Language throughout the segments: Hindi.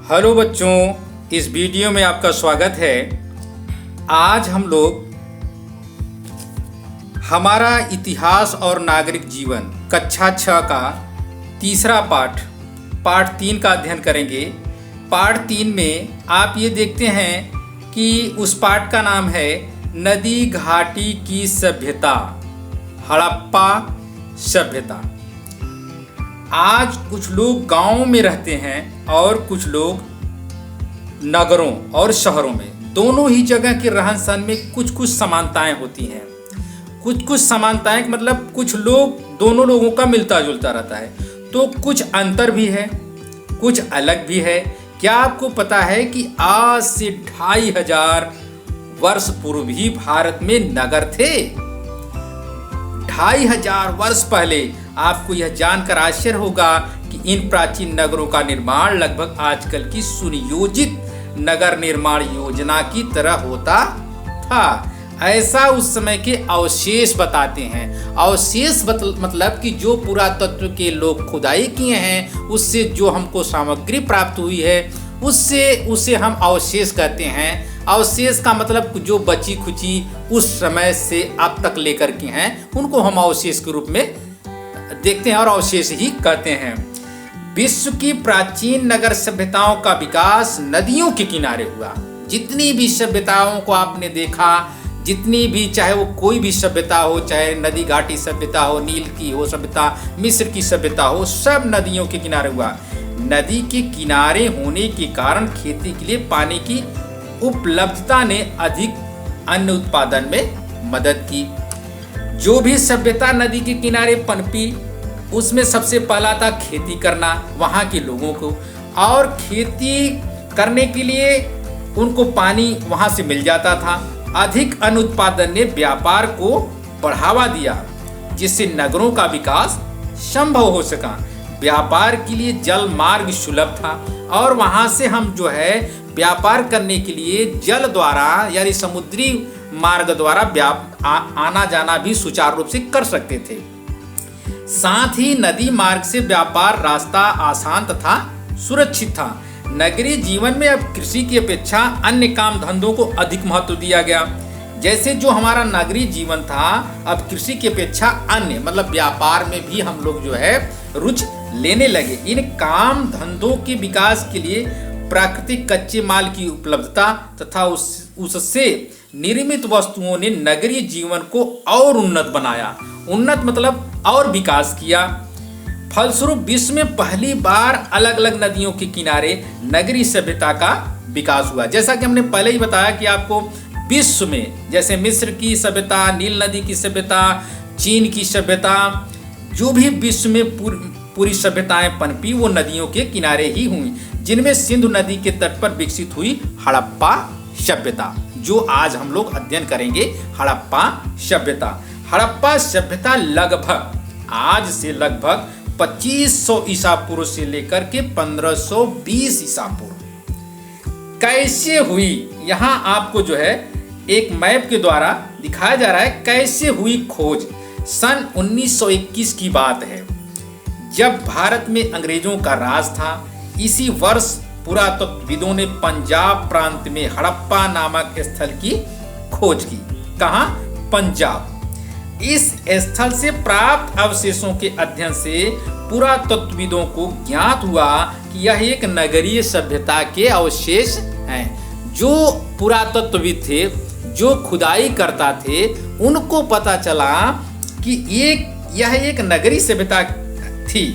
हेलो बच्चों, इस वीडियो में आपका स्वागत है। आज हम लोग हमारा इतिहास और नागरिक जीवन कक्षा 6 का तीसरा पाठ 3 का अध्ययन करेंगे। पाठ 3 में आप ये देखते हैं कि उस पाठ का नाम है नदी घाटी की सभ्यता, हड़प्पा सभ्यता। आज कुछ लोग गांवों में रहते हैं और कुछ लोग नगरों और शहरों में। दोनों ही जगह के रहन सहन में कुछ कुछ समानताएं होती हैं। कुछ समानताएं मतलब कुछ लोग दोनों लोगों का मिलता जुलता रहता है, तो कुछ अंतर भी है, कुछ अलग भी है। क्या आपको पता है कि आज से 2500 वर्ष पूर्व ही भारत में नगर थे? 2500 वर्ष पहले। आपको यह जानकर आश्चर्य होगा कि इन प्राचीन नगरों का निर्माण लगभग आजकल की सुनियोजित नगर निर्माण योजना की तरह होता था। ऐसा उस समय के अवशेष बताते हैं। अवशेष मतलब कि जो पुरातत्व के लोग खुदाई किए हैं, उससे जो हमको सामग्री प्राप्त हुई है, उसे हम अवशेष कहते हैं। अवशेष का मतलब जो बची खुची उस समय से अब तक लेकर के हैं, उनको हम अवशेष के रूप में देखते हैं और अवशेष ही कहते हैं। विश्व की प्राचीन नगर सभ्यताओं का विकास नदियों के किनारे हुआ। जितनी भी सभ्यताओं को आपने देखा, जितनी भी, चाहे वो कोई भी सभ्यता हो, चाहे नदी घाटी सभ्यता हो, नील की हो सभ्यता, मिस्र की सभ्यता हो, सब नदियों के किनारे हुआ। नदी के किनारे होने के कारण खेती के लिए पानी की उपलब्धता ने अधिक अन्न उत्पादन में मदद की। जो भी सभ्यता नदी के किनारे पनपी, उसमें सबसे पहला था खेती करना वहाँ के लोगों को, और खेती करने के लिए उनको पानी वहाँ से मिल जाता था। अधिक अन्न उत्पादन ने व्यापार को बढ़ावा दिया, जिससे नगरों का विकास संभव हो सका। व्यापार के लिए जल मार्ग सुलभ था और वहाँ से हम जो है व्यापार करने के लिए जल द्वारा यानी समुद्री मार्ग द्वारा आना जाना भी सुचारू रूप से कर सकते थे। साथ ही नदी मार्ग से व्यापार रास्ता आसान तथा सुरक्षित था। नगरीय जीवन में अब कृषि की अपेक्षा अन्य काम धंधों को अधिक महत्व दिया गया। जैसे जो हमारा नगरीय जीवन था, अब कृषि की अपेक्षा अन्य मतलब व्यापार में भी हम लोग जो है रुचि लेने लगे। इन काम धंधों के विकास के लिए प्राकृतिक कच्चे माल की उपलब्धता तथा उससे निर्मित वस्तुओं ने नगरीय जीवन को और उन्नत बनाया। उन्नत मतलब और विकास किया। फलस्वरूप विश्व में पहली बार अलग अलग नदियों के किनारे नगरीय सभ्यता का विकास हुआ। जैसा कि हमने पहले ही बताया कि आपको विश्व में जैसे मिस्र की सभ्यता, नील नदी की सभ्यता, चीन की सभ्यता, जो भी विश्व में पूरी सभ्यताएं पनपी वो नदियों के किनारे ही हुई, जिनमें सिंधु नदी के तट पर विकसित हुई हड़प्पा सभ्यता, जो आज हम लोग अध्ययन करेंगे। हड़प्पा सभ्यता। हड़प्पा सभ्यता लगभग आज से लगभग 2500 ईसा पूर्व से लेकर के 1520 ईसा पूर्व कैसे हुई, यहाँ आपको जो है एक मैप के द्वारा दिखाया जा रहा है कैसे हुई खोज। सन 1921 की बात है, जब भारत में अंग्रेजों का राज था। इसी वर्ष पुरातत्वविदों ने पंजाब प्रांत में हड़प्पा नामक स्थल की खोज की। कहाँ? पंजाब। इस स्थल से प्राप्त अवशेषों के अध्ययन से पुरातत्वविदों को ज्ञात हुआ कि यह एक नगरीय सभ्यता के अवशेष हैं। जो पुरातत्वविद थे, जो खुदाई करता थे, उनको पता चला कि यह एक नगरीय सभ्यता थी।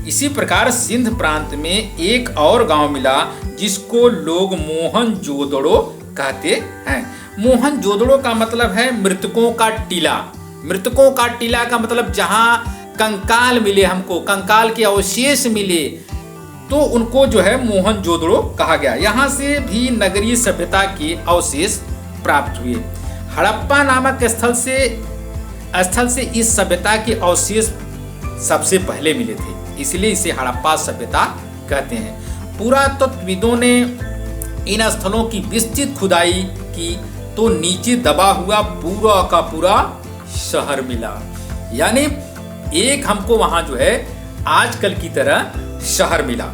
इसी प्रकार सिंध प्रांत में एक और गांव मिला जिसको लोग मोहनजोदड़ो कहते हैं। मोहनजोदड़ो का मतलब है मृतकों का टीला। मृतकों का टीला का मतलब जहां कंकाल मिले, हमको कंकाल के अवशेष मिले, तो उनको जो है मोहनजोदड़ो कहा गया। यहाँ से भी नगरीय सभ्यता के अवशेष प्राप्त हुए। हड़प्पा नामक स्थल से इस सभ्यता के अवशेष सबसे पहले मिले थे, इसलिए इसे हड़प्पा सभ्यता कहते हैं। पुरातत्वविदों ने इन स्थलों की विस्तृत खुदाई की तो नीचे दबा हुआ पूरा का पूरा शहर मिला। यानी एक हमको वहां जो है आजकल की तरह शहर मिला।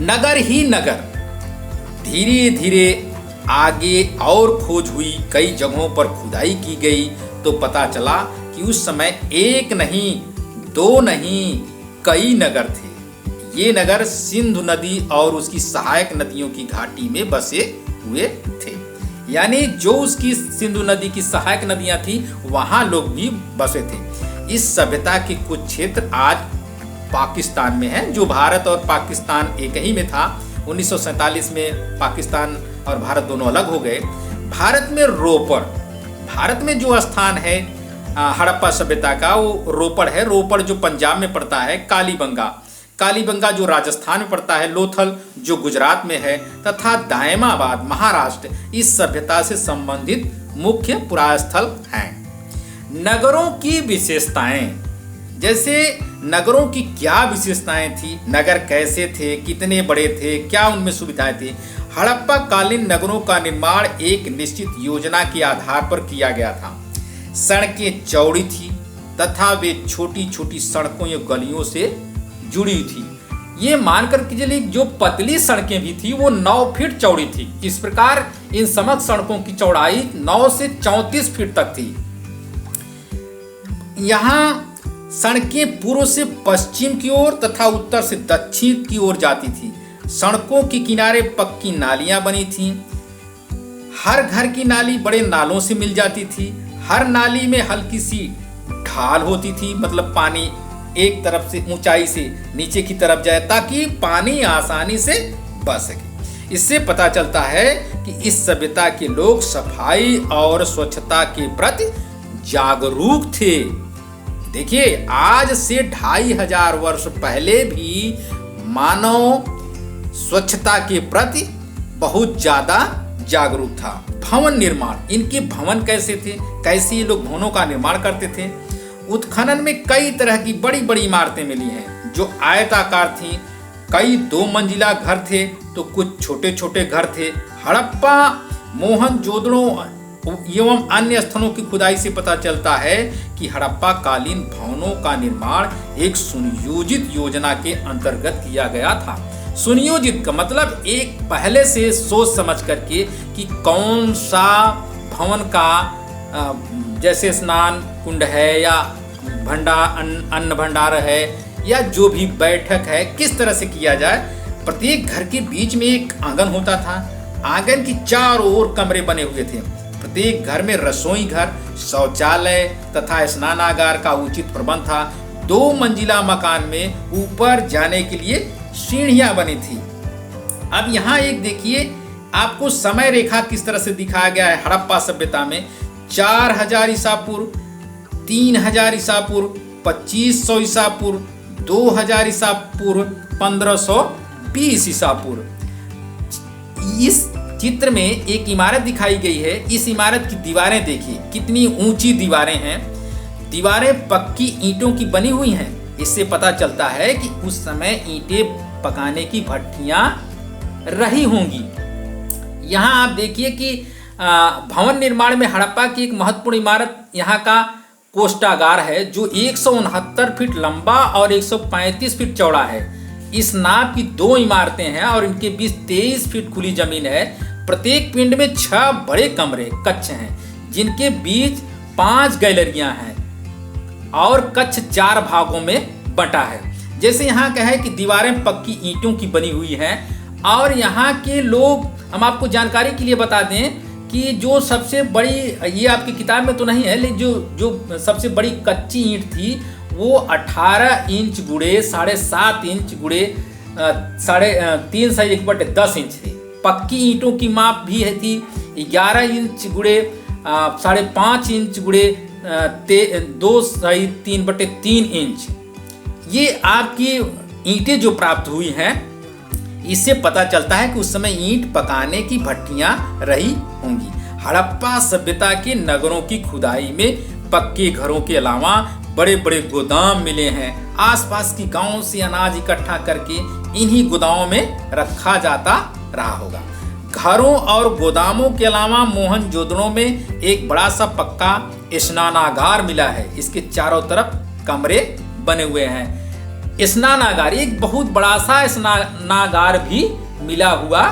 नगर ही नगर। धीरे धीरे आगे और खोज हुई, कई जगहों पर खुदाई की गई तो पता चला कि उस समय एक नहीं, दो नहीं, कई नगर थे। ये नगर सिंधु नदी और उसकी सहायक नदियों की घाटी में बसे हुए थे। यानी जो उसकी सिंधु नदी की सहायक नदियां थी वहां लोग भी बसे थे। इस सभ्यता के कुछ क्षेत्र आज पाकिस्तान में हैं, जो भारत और पाकिस्तान एक ही में था। 1947 में पाकिस्तान और भारत दोनों अलग हो गए। भारत में रोपड़, भारत में जो स्थान है हड़प्पा सभ्यता का, वो रोपड़ है। रोपड़ जो पंजाब में पड़ता है, कालीबंगा जो राजस्थान में पड़ता है, लोथल जो गुजरात में है, तथा दायमाबाद महाराष्ट्र इस सभ्यता से संबंधित मुख्य पुरास्थल हैं। नगरों की विशेषताएं, जैसे नगरों की क्या विशेषताएं थी, नगर कैसे थे, कितने बड़े थे, क्या उनमें सुविधाएं थी। हड़प्पा कालीन नगरों का निर्माण एक निश्चित योजना के आधार पर किया गया था। सड़कें चौड़ी थी तथा वे छोटी छोटी सड़कों या गलियों से जुड़ी थी। ये मानकर के चलिए जो पतली सड़कें भी थी वो 9 फीट चौड़ी थी। इस प्रकार इन समस्त सड़कों की चौड़ाई 9 से 34 फीट तक थी। यहाँ सड़कें पूर्व से पश्चिम की ओर तथा उत्तर से दक्षिण की ओर जाती थी। सड़कों के किनारे पक्की नालियां बनी थीं। हर घर की नाली बड़े नालों से मिल जाती थी। हर नाली में हल्की सी ढाल होती थी, मतलब पानी एक तरफ से ऊंचाई से नीचे की तरफ जाए ताकि पानी आसानी से बह सके। इससे पता चलता है कि इस सभ्यता के लोग सफाई और स्वच्छता के प्रति जागरूक थे। देखिए, आज से 2500 वर्ष पहले भी मानव स्वच्छता के प्रति बहुत ज्यादा जागरूक था। भवन निर्माण, इनके भवन कैसे थे, कैसे ये लोग भवनों का निर्माण करते थे। उत्खनन में कई तरह की बड़ी बड़ी इमारतें मिली हैं जो आयताकार थीं। कई 2 मंजिला घर थे तो कुछ छोटे छोटे घर थे। हड़प्पा, मोहनजोदड़ो एवं अन्य स्थलों की खुदाई से पता चलता है कि हड़प्पा कालीन भवनों का निर्माण एक सुनियोजित योजना के अंतर्गत किया गया था। सुनियोजित का मतलब एक पहले से सोच समझ करके कि कौन सा भवन का जैसे स्नान कुंड है या अन्न भंडार है या जो भी बैठक है किस तरह से किया जाए। प्रत्येक घर के बीच में एक आंगन होता था। आंगन की चारों ओर कमरे बने हुए थे। प्रत्येक घर में रसोई घर, शौचालय तथा स्नानागार का उचित प्रबंध था। 2 मंजिला मकान में ऊपर जाने के लिए सीढ़ियां बनी थी। अब यहाँ एक देखिए, आपको समय रेखा किस तरह से दिखाया गया है। हड़प्पा सभ्यता में 4000 ईसा पूर्व, 3000 ईसा पूर्व, 2500 ईसा पूर्व, 2000 ईसा पूर्व, 1520 ईसा पूर्व। इस चित्र में एक इमारत दिखाई गई है। इस इमारत की दीवारें देखिए, कितनी ऊंची दीवारें हैं। दीवारें पक्की ईंटों की बनी हुई हैं। इससे पता चलता है कि उस समय ईंटें पकाने की भट्टियां रही होंगी। यहाँ आप देखिए कि भवन निर्माण में हड़प्पा की एक महत्वपूर्ण इमारत यहाँ का कोष्ठागार है जो 169 फीट लंबा और 135 फीट चौड़ा है। इस नाप की 2 इमारतें हैं और इनके बीच 23 फीट खुली जमीन है। प्रत्येक पिंड में 6 बड़े कमरे कक्ष हैं जिनके बीच 5 गैलरियां हैं और कक्ष 4 भागों में बंटा है। जैसे यहाँ का है कि दीवारें पक्की ईंटों की बनी हुई हैं और यहाँ के लोग, हम आपको जानकारी के लिए बता दें कि जो सबसे बड़ी, ये आपकी किताब में तो नहीं है, लेकिन जो सबसे बड़ी कच्ची ईंट थी वो 18 इंच गुड़े 7.5 इंच गुड़े 3.5 से 1/10 इंच थी। पक्की ईंटों की माप भी है थी 11 इंच गुड़े 5.5 इंच गुड़े 2.3/3 इंच। ये आपकी ईंटें जो प्राप्त हुई हैं, इससे पता चलता है कि उस समय ईंट पकाने की भट्टियां रही होंगी। हड़प्पा सभ्यता के नगरों की खुदाई में पक्के घरों के अलावा बड़े बड़े गोदाम मिले हैं। आसपास की गांवों से अनाज इकट्ठा करके इन्हीं गोदामों में रखा जाता रहा होगा। घरों और गोदामों के अलावा मोहनजोदड़ो में एक बड़ा सा पक्का स्नानागार मिला है। इसके चारों तरफ कमरे बने हुए हैं। स्नानागार, एक बहुत बड़ा सा स्नानागार भी मिला हुआ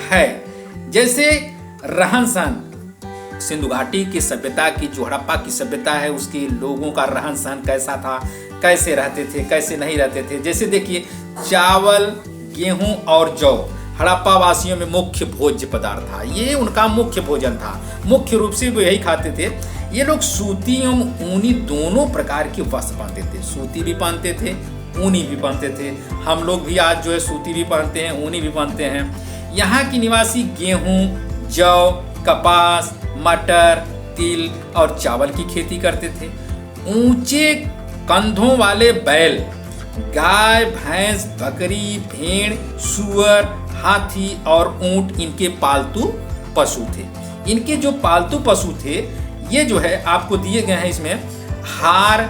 है। जैसे रहन सहन, सिंधु घाटी की सभ्यता की, जो हड़प्पा की सभ्यता है, उसके लोगों का रहन सहन कैसा था, कैसे रहते थे, कैसे नहीं रहते थे। जैसे देखिए, चावल, गेहूं और जौ हड़प्पा वासियों में मुख्य भोज्य पदार्थ था। ये उनका मुख्य भोजन था, मुख्य रूप से वो यही खाते थे। ये लोग सूती एवं ऊनी दोनों प्रकार के वस्त्र पहनते थे। सूती भी पहनते थे, ऊनी भी पहनते थे। हम लोग भी आज जो है सूती भी पहनते हैं, ऊनी भी पहनते हैं। यहाँ के निवासी गेहूं, जौ, कपास, मटर, तिल और चावल की खेती करते थे। ऊंचे कंधों वाले बैल, गाय, भैंस, बकरी, भेड़, सूअर, हाथी और ऊंट इनके पालतू पशु थे। इनके जो पालतू पशु थे, ये जो है आपको दिए गए हैं इसमें हार,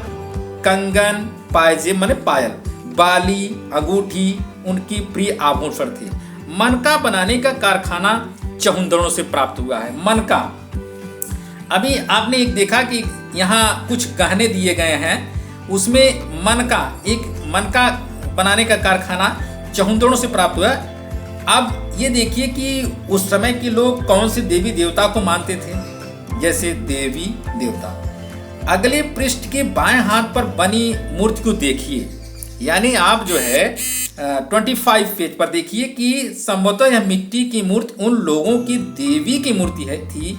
कंगन, पायजेब माने पायल, बाली, अंगूठी उनकी प्रिय आभूषण थे। मनका बनाने का कारखाना चहुंदड़ों से प्राप्त हुआ है। मनका, अभी आपने एक देखा कि यहाँ कुछ गहने दिए गए हैं, उसमें मनका बनाने का कारखाना चहुंदड़ों से प्राप्त हुआ है। अब ये देखिए कि उस समय के लोग कौन से देवी देवता को मानते थे। जैसे देवी देवता, अगले पृष्ठ के बाएं हाथ पर बनी मूर्ति को देखिए, यानी आप जो है 25 पेज पर देखिए कि संभवतः यह मिट्टी की मूर्ति उन लोगों की देवी की मूर्ति थी।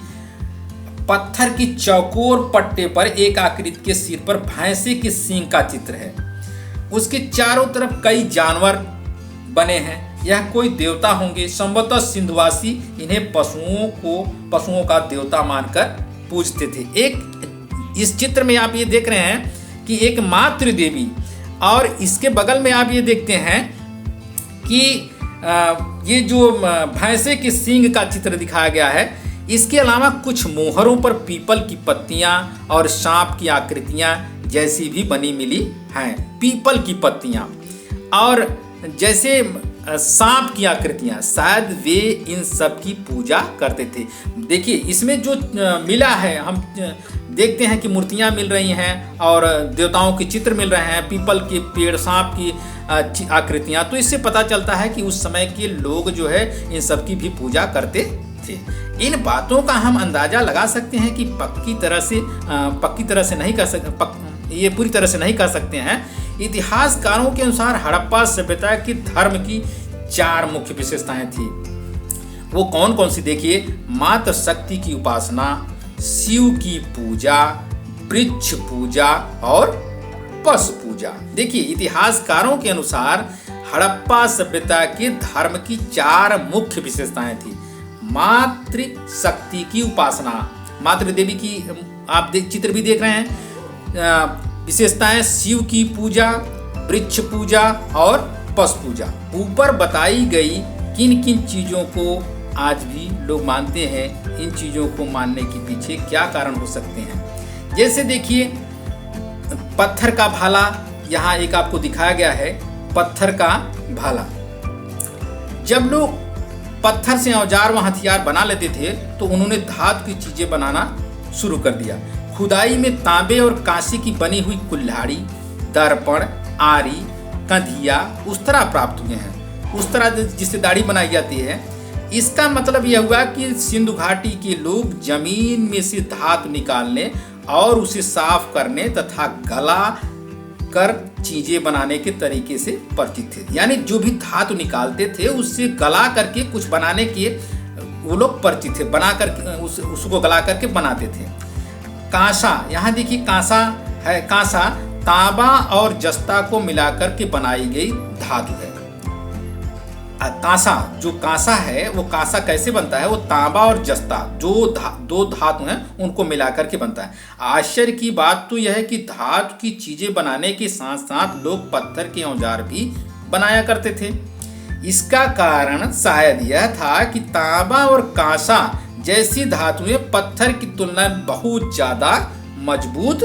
पत्थर की चौकोर पट्टे पर एक आकृति के सिर पर भैंसे के सींग का चित्र है। उसके चारों तरफ कई जानवर बने हैं। यह कोई देवता होंगे। संभवतः सिंधुवासी इन्हें पशुओं का देवता मानकर पूजते थे। एक इस चित्र में आप ये देख रहे हैं कि एक मातृ देवी, और इसके बगल में आप ये देखते हैं कि ये जो भैंसे के सींग का चित्र दिखाया गया है, इसके अलावा कुछ मोहरों पर पीपल की पत्तियां और सांप की आकृतियां जैसी भी बनी मिली हैं। पीपल की पत्तियां और जैसे सांप की आकृतियां, शायद वे इन सब की पूजा करते थे। देखिए इसमें जो मिला है, हम देखते हैं कि मूर्तियां मिल रही हैं और देवताओं के चित्र मिल रहे हैं, पीपल के पेड़, सांप की आकृतियां। तो इससे पता चलता है कि उस समय के लोग जो है इन सब की भी पूजा करते थे। इन बातों का हम अंदाजा लगा सकते हैं कि पक्की तरह से नहीं कर सकते, ये पूरी तरह से नहीं कर सकते हैं। इतिहासकारों के अनुसार हड़प्पा सभ्यता की धर्म की 4 मुख्य विशेषताएं थी। वो कौन कौन सी देखिए, मातृ शक्ति की उपासना, शिव की पूजा, वृक्ष पूजा और पशु पूजा। देखिए इतिहासकारों के अनुसार हड़प्पा सभ्यता के धर्म की 4 मुख्य विशेषताएं थी। मातृ शक्ति की उपासना, मातृ देवी की आप चित्र भी देख रहे हैं। विशेषताएं शिव की पूजा, वृक्ष पूजा और पशु पूजा। ऊपर बताई गई किन किन चीजों को आज भी लोग मानते हैं, इन चीजों को मानने के पीछे क्या कारण हो सकते हैं। जैसे देखिए पत्थर का भाला, यहाँ एक आपको दिखाया गया है पत्थर का भाला। जब लोग पत्थर से औजार व हथियार बना लेते थे तो उन्होंने धातु की चीजें बनाना शुरू कर दिया। खुदाई में तांबे और कांसे की बनी हुई कुल्हाड़ी, दर्पण, आरी, कंधिया उस तरह प्राप्त हुए हैं, उस तरह जिससे दाढ़ी बनाई जाती है। इसका मतलब यह हुआ कि सिंधु घाटी के लोग जमीन में से धातु निकालने और उसे साफ करने तथा गला कर चीजें बनाने के तरीके से परिचित थे। यानी जो भी धातु निकालते थे उससे गला करके कुछ बनाने के वो लोग परिचित थे, बना कर उसको गला करके बनाते थे। कांसा, यहाँ देखिए कांसा है। कांसा तांबा और जस्ता को मिलाकर के बनाई गई धातु है। कांसा, जो कांसा है वो कांसा कैसे बनता है, वो तांबा और जस्ता दो धातु हैं उनको मिलाकर के बनता है। आश्चर्य की बात तो यह है कि धातु की चीजें बनाने के साथ साथ लोग पत्थर के औजार भी बनाया करते थे। इसका कारण शायद यह था कि तांबा और कांसा जैसी धातुएं पत्थर की तुलना में बहुत ज्यादा मजबूत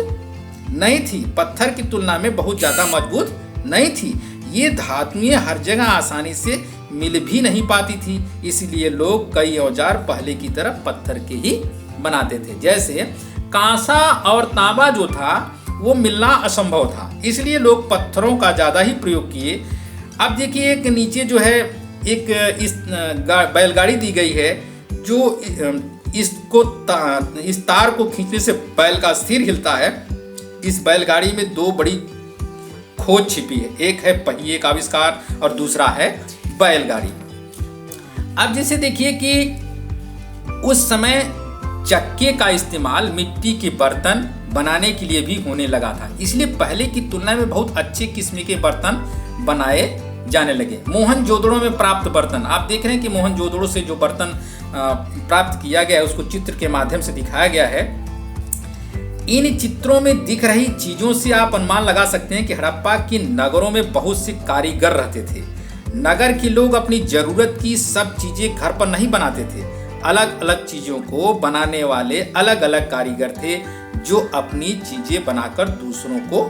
नहीं थी, पत्थर की तुलना में बहुत ज्यादा मजबूत नहीं थी। ये धातुएं हर जगह आसानी से मिल भी नहीं पाती थी, इसलिए लोग कई औजार पहले की तरह पत्थर के ही बनाते थे। जैसे कांसा और तांबा जो था वो मिलना असंभव था, इसलिए लोग पत्थरों का ज़्यादा ही प्रयोग किए। अब देखिए एक नीचे जो है एक इस बैलगाड़ी दी गई है, जो इस तार को खींचने से बैल का सिर हिलता है। इस बैलगाड़ी में दो बड़ी खोज छिपी है, एक है पहिए का आविष्कार और दूसरा है बैलगाड़ी। अब जैसे देखिए कि उस समय चक्के का इस्तेमाल मिट्टी के बर्तन बनाने के लिए भी होने लगा था, इसलिए पहले की तुलना में बहुत अच्छे किस्म के बर्तन बनाए जाने लगे। मोहनजोदड़ो में प्राप्त बर्तन, आप देख रहे हैं कि मोहनजोदड़ो से जो बर्तन प्राप्त किया गया है उसको चित्र के माध्यम से दिखाया गया है। इन चित्रों में दिख रही चीजों से आप अनुमान लगा सकते हैं कि हड़प्पा के नगरों में बहुत से कारीगर रहते थे। नगर के लोग अपनी जरूरत की सब चीजें घर पर नहीं बनाते थे, अलग अलग चीजों को बनाने वाले अलग अलग कारीगर थे जो अपनी चीजें बनाकर दूसरों को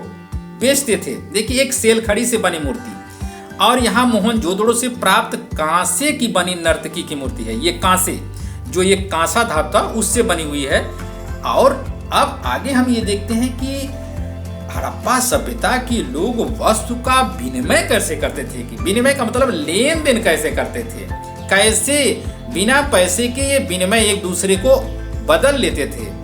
बेचते थे। देखिए एक सेलखड़ी से बनी मूर्ति और यहाँ मोहनजोदड़ो से प्राप्त कांसे की बनी नर्तकी की मूर्ति है। ये कांसे, जो ये कांसा धातु उससे बनी हुई है। और अब आगे हम ये देखते हैं कि हड़प्पा सभ्यता के लोग वस्तु का विनिमय कैसे करते थे, कि विनिमय का मतलब लेन देन कैसे करते थे, कैसे बिना पैसे के ये विनिमय एक दूसरे को बदल लेते थे।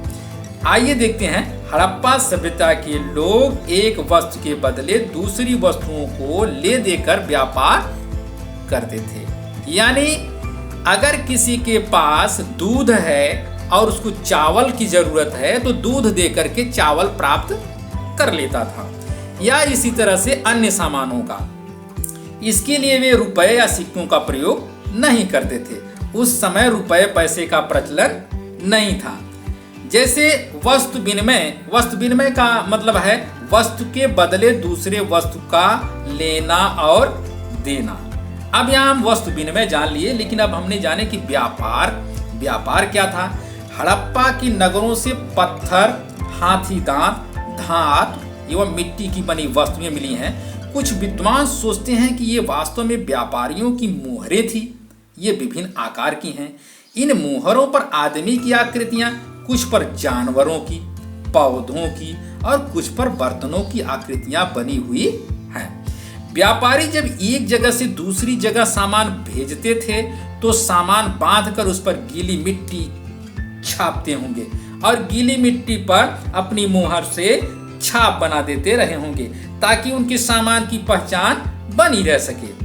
आइए देखते हैं। हड़प्पा सभ्यता के लोग एक वस्तु के बदले दूसरी वस्तुओं को ले देकर व्यापार करते थे। यानी अगर किसी के पास दूध है और उसको चावल की जरूरत है तो दूध देकर के चावल प्राप्त कर लेता था, या इसी तरह से अन्य सामानों का। इसके लिए वे रुपए या सिक्कों का प्रयोग नहीं करते थे। उस समय रुपए पैसे का प्रचलन नहीं था। जैसे वस्तु विनिमय का मतलब है वस्तु के बदले दूसरे वस्तु का लेना और देना। अब यहाँ हम वस्तु विनिमय जान लिए, लेकिन अब हमने जाने कि व्यापार क्या था। हड़प्पा की नगरों से पत्थर, हाथी दांत, धातु एवं मिट्टी की बनी वस्तुएं मिली हैं। कुछ विद्वान सोचते हैं कि ये वास्तव में व्यापारियों की मोहरें थी। ये विभिन्न आकार की हैं। इन मोहरों पर आदमी की आकृतियां, कुछ पर जानवरों की, पौधों की और कुछ पर बर्तनों की आकृतियां बनी हुई हैं। व्यापारी जब एक जगह से दूसरी जगह सामान भेजते थे तो सामान बांधकर उस पर गीली मिट्टी छापते होंगे और गीली मिट्टी पर अपनी मोहर से छाप बना देते रहे होंगे ताकि उनके सामान की पहचान बनी रह सके।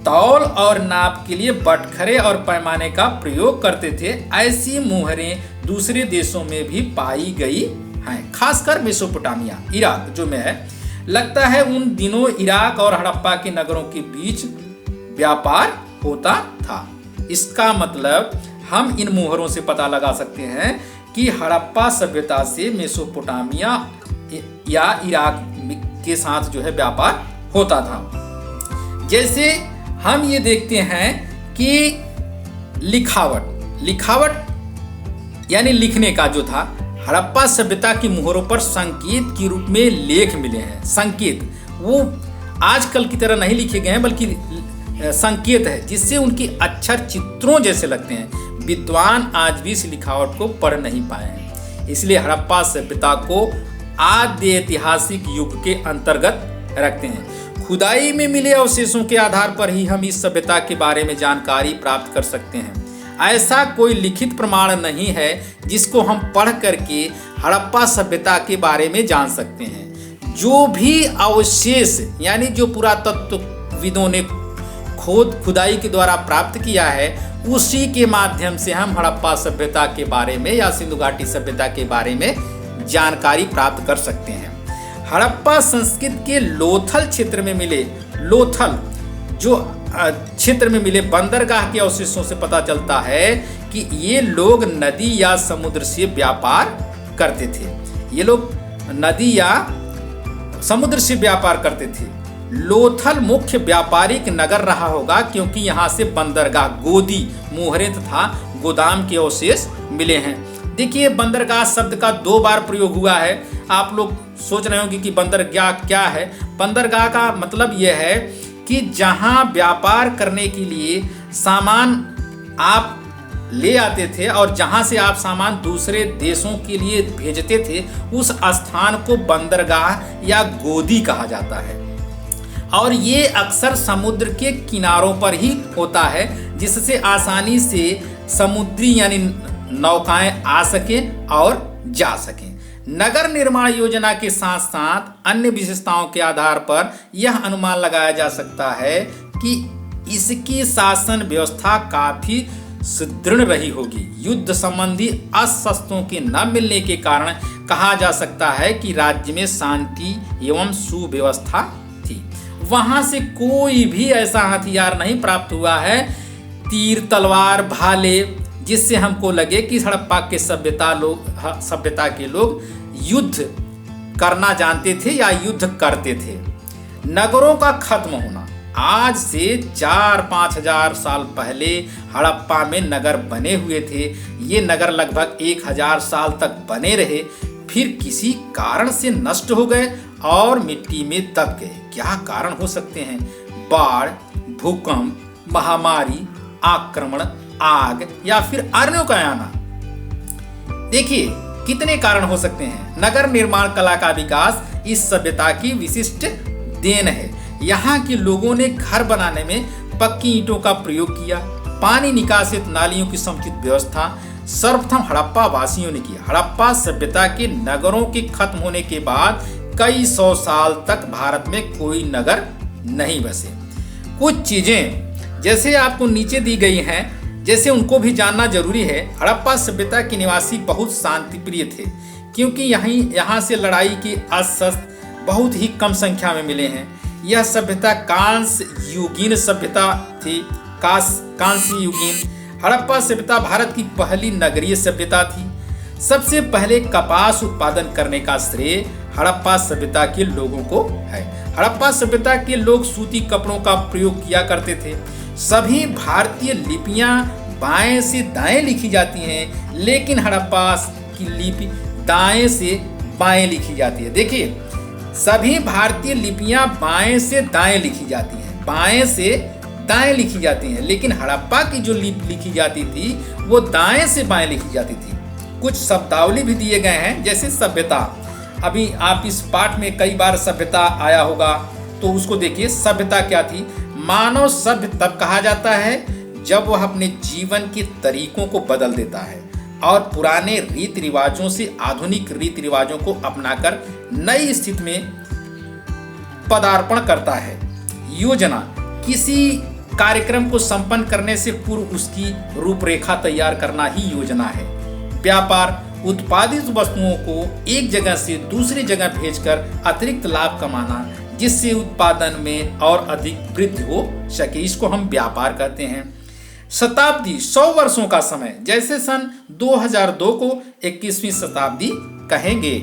तौल और नाप के लिए बटखरे और पैमाने का प्रयोग करते थे। ऐसी मोहरें दूसरे देशों में भी पाई गई हैं, खासकर मेसोपोटामिया, इराक जो में है। लगता है उन दिनों इराक और हड़प्पा के नगरों के बीच व्यापार होता था। इसका मतलब हम इन मोहरों से पता लगा सकते हैं कि हड़प्पा सभ्यता से मेसोपोटामिया या इराक के साथ जो है व्यापार होता था। जैसे हम ये देखते हैं कि लिखावट यानी लिखने का जो था, हड़प्पा सभ्यता की मोहरों पर संकेत के रूप में लेख मिले हैं। संकेत वो आजकल की तरह नहीं लिखे गए हैं बल्कि संकेत है, जिससे उनके अक्षर चित्रों जैसे लगते हैं। विद्वान आज भी इस लिखावट को पढ़ नहीं पाए हैं, इसलिए हड़प्पा सभ्यता को आद्य ऐतिहासिक युग के अंतर्गत रखते हैं। खुदाई में मिले अवशेषों के आधार पर ही हम इस सभ्यता के बारे में जानकारी प्राप्त कर सकते हैं। ऐसा कोई लिखित प्रमाण नहीं है जिसको हम पढ़ करके हड़प्पा सभ्यता के बारे में जान सकते हैं। जो भी अवशेष यानी जो पुरातत्वविदों ने खुदाई के द्वारा प्राप्त किया है, उसी के माध्यम से हम हड़प्पा सभ्यता के बारे में या सिंधु घाटी सभ्यता के बारे में जानकारी प्राप्त कर सकते हैं। हड़प्पा संस्कृति के लोथल क्षेत्र में मिले बंदरगाह के अवशेषों से पता चलता है कि ये लोग नदी या समुद्र से व्यापार करते थे। ये लोग नदी या समुद्र से व्यापार करते थे। लोथल मुख्य व्यापारिक नगर रहा होगा क्योंकि यहाँ से बंदरगाह, गोदी, मोहरें तथा गोदाम के अवशेष मिले हैं। देखिए बंदरगाह शब्द का 2 बार प्रयोग हुआ है। आप लोग सोच रहे होंगे कि बंदरगाह क्या है। बंदरगाह का मतलब यह है कि जहां व्यापार करने के लिए सामान आप ले आते थे और जहां से आप सामान दूसरे देशों के लिए भेजते थे उस स्थान को बंदरगाह या गोदी कहा जाता है। और ये अक्सर समुद्र के किनारों पर ही होता है, जिससे आसानी से समुद्री यानी नौकाएं आ सकें और जा सकें। नगर निर्माण योजना के साथ साथ अन्य विशेषताओं के आधार पर यह अनुमान लगाया जा सकता है कि इसकी शासन व्यवस्था काफी सुदृढ़ रही होगी। युद्ध संबंधी अस्वस्थों के न मिलने के कारण कहा जा सकता है कि राज्य में शांति एवं सुव्यवस्था थी। वहां से कोई भी ऐसा हथियार नहीं प्राप्त हुआ है, तीर तलवार भाले, जिससे हमको लगे कि हड़प्पा के सभ्यता के लोग युद्ध करना जानते थे या युद्ध करते थे। नगरों का खत्म होना। आज से 4-5 हजार साल पहले हड़प्पा में नगर बने हुए थे। ये नगर लगभग 1000 साल तक बने रहे, फिर किसी कारण से नष्ट हो गए और मिट्टी में दब गए। क्या कारण हो सकते हैं? बाढ़, भूकंप, महामारी, आक्रमण, आग या फिर अन्यों का आना। देखिए कितने कारण हो सकते हैं। नगर निर्माण कला का विकास इस सभ्यता की विशिष्ट देन है। यहाँ के लोगों ने घर बनाने में पक्की ईंटों का प्रयोग किया। पानी निकासित नालियों की समुचित व्यवस्था सर्वप्रथम हड़प्पा वासियों ने की। हड़प्पा सभ्यता के नगरों के खत्म होने के बाद कई 100 साल तक भारत में कोई नगर नहीं बसे। कुछ चीजें जैसे आपको नीचे दी गई हैं, जैसे उनको भी जानना जरूरी है। हड़प्पा सभ्यता के निवासी बहुत शांति प्रिय थे, क्योंकि यहाँ से लड़ाई के अस्त्र बहुत ही कम संख्या में मिले हैं। यह सभ्यता कांस्य युगीन सभ्यता थी। कांस्य युगीन हड़प्पा सभ्यता भारत की पहली नगरीय सभ्यता थी। सबसे पहले कपास उत्पादन करने का श्रेय हड़प्पा सभ्यता के लोगों को है। हड़प्पा सभ्यता के लोग सूती कपड़ों का प्रयोग किया करते थे। सभी भारतीय लिपियां बाएं से दाएं लिखी जाती हैं, लेकिन हड़प्पा की लिपि दाएं से बाएं लिखी जाती है। देखिए, सभी भारतीय लिपियां बाएं से दाएं लिखी जाती हैं, बाएं से दाएं लिखी जाती हैं, लेकिन हड़प्पा की जो लिपि लिखी जाती थी वो दाएं से बाएं लिखी जाती थी। कुछ शब्दावली भी दिए गए हैं, जैसे सभ्यता। अभी आप इस पाठ में कई बार सभ्यता आया होगा, तो उसको देखिए। सभ्यता क्या थी? मानव सभ्य तब कहा जाता है जब वह अपने जीवन के तरीकों को बदल देता है और पुराने रीति रिवाजों से आधुनिक रीति रिवाजों को अपनाकर नई स्थिति में पदार्पण करता है। योजना किसी कार्यक्रम को संपन्न करने से पूर्व उसकी रूपरेखा तैयार करना ही योजना है। व्यापार उत्पादित वस्तुओं को एक जगह से दूसरी जगह भेजकर अतिरिक्त लाभ कमाना, जिससे उत्पादन में और अधिक वृद्धि हो सके, इसको हम व्यापार कहते हैं। शताब्दी 100 वर्षों का समय, जैसे सन 2002 को 21वीं शताब्दी कहेंगे।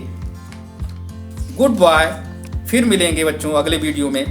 गुड बाय, फिर मिलेंगे बच्चों अगले वीडियो में।